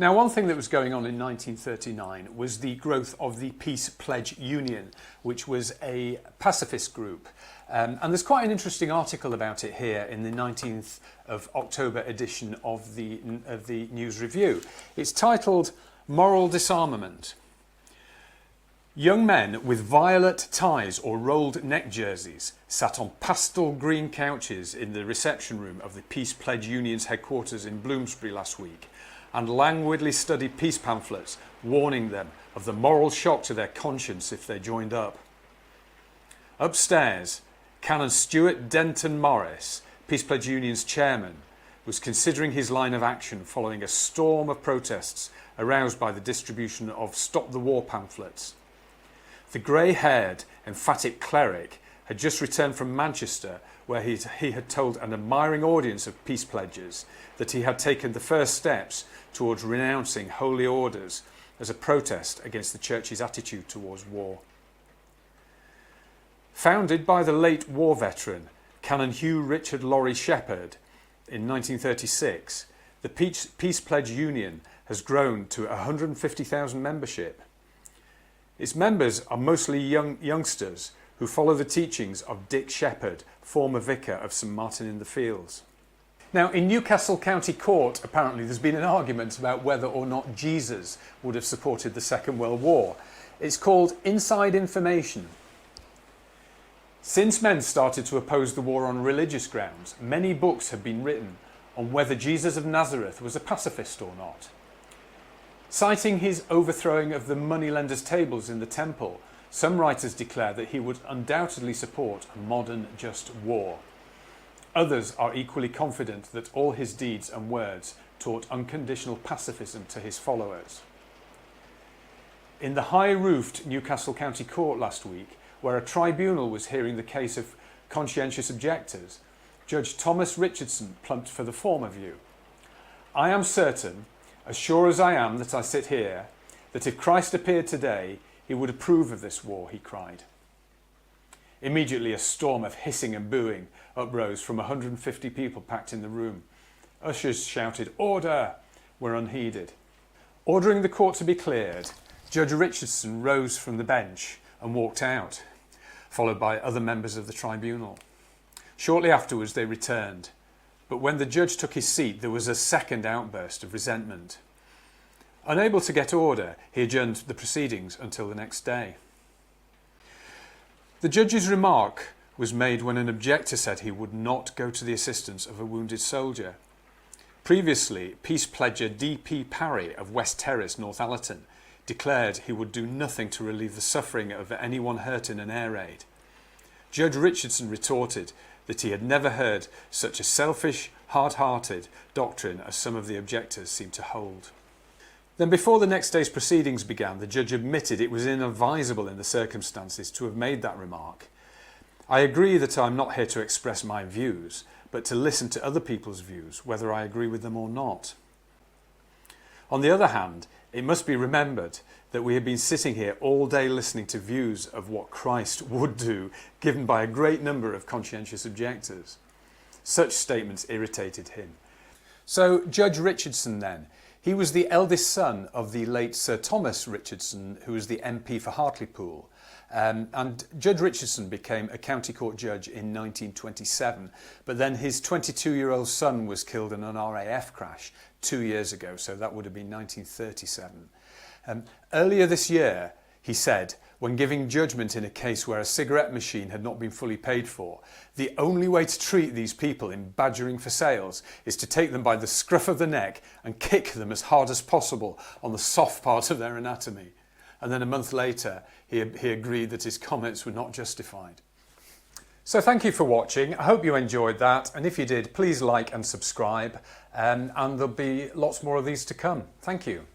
Now, one thing that was going on in 1939 was the growth of the Peace Pledge Union, which was a pacifist group. And there's quite an interesting article about it here in the 19th of October edition of the News Review. It's titled Moral Disarmament. Young men with violet ties or rolled neck jerseys sat on pastel green couches in the reception room of the Peace Pledge Union's headquarters in Bloomsbury last week and languidly studied peace pamphlets warning them of the moral shock to their conscience if they joined up. Upstairs, Canon Stuart Denton Morris, Peace Pledge Union's chairman, was considering his line of action following a storm of protests aroused by the distribution of Stop the War pamphlets. The grey-haired, emphatic cleric had just returned from Manchester, where he had told an admiring audience of peace pledges that he had taken the first steps towards renouncing holy orders as a protest against the Church's attitude towards war. Founded by the late war veteran Canon Hugh Richard Laurie Shepherd in 1936, the Peace Pledge Union has grown to 150,000 membership. Its members are mostly youngsters who follow the teachings of Dick Shepherd, former vicar of St Martin in the Fields. Now, in Newcastle County Court, apparently there's been an argument about whether or not Jesus would have supported the Second World War. It's called Inside Information. Since men started to oppose the war on religious grounds, many books have been written on whether Jesus of Nazareth was a pacifist or not. Citing his overthrowing of the moneylenders' tables in the temple, some writers declare that he would undoubtedly support a modern just war. Others are equally confident that all his deeds and words taught unconditional pacifism to his followers. In the high-roofed Newcastle County Court last week, where a tribunal was hearing the case of conscientious objectors, Judge Thomas Richardson plumped for the former view. "I am certain, as sure as I am that I sit here, that if Christ appeared today, he would approve of this war," he cried. Immediately a storm of hissing and booing uprose from 150 people packed in the room. Ushers shouted, "Order!" were unheeded. Ordering the court to be cleared, Judge Richardson rose from the bench and walked out, followed by other members of the tribunal. Shortly afterwards they returned, but when the judge took his seat there was a second outburst of resentment. Unable to get order, he adjourned the proceedings until the next day. The judge's remark was made when an objector said he would not go to the assistance of a wounded soldier. Previously, peace pledger D.P. Parry of West Terrace, Northallerton, declared he would do nothing to relieve the suffering of anyone hurt in an air raid. Judge Richardson retorted that he had never heard such a selfish, hard-hearted doctrine as some of the objectors seemed to hold. Then before the next day's proceedings began, the judge admitted it was inadvisable in the circumstances to have made that remark. "I agree that I'm not here to express my views, but to listen to other people's views, whether I agree with them or not." On the other hand, it must be remembered that we have been sitting here all day listening to views of what Christ would do, given by a great number of conscientious objectors. Such statements irritated him. So Judge Richardson then, he was the eldest son of the late Sir Thomas Richardson, who was the MP for Hartlepool. And Judge Richardson became a county court judge in 1927, but then his 22-year-old son was killed in an RAF crash 2 years ago, so that would have been 1937. Earlier this year, he said, when giving judgment in a case where a cigarette machine had not been fully paid for, "The only way to treat these people in badgering for sales is to take them by the scruff of the neck and kick them as hard as possible on the soft part of their anatomy." And then a month later, he agreed that his comments were not justified. So thank you for watching. I hope you enjoyed that. And if you did, please like and subscribe. And there'll be lots more of these to come. Thank you.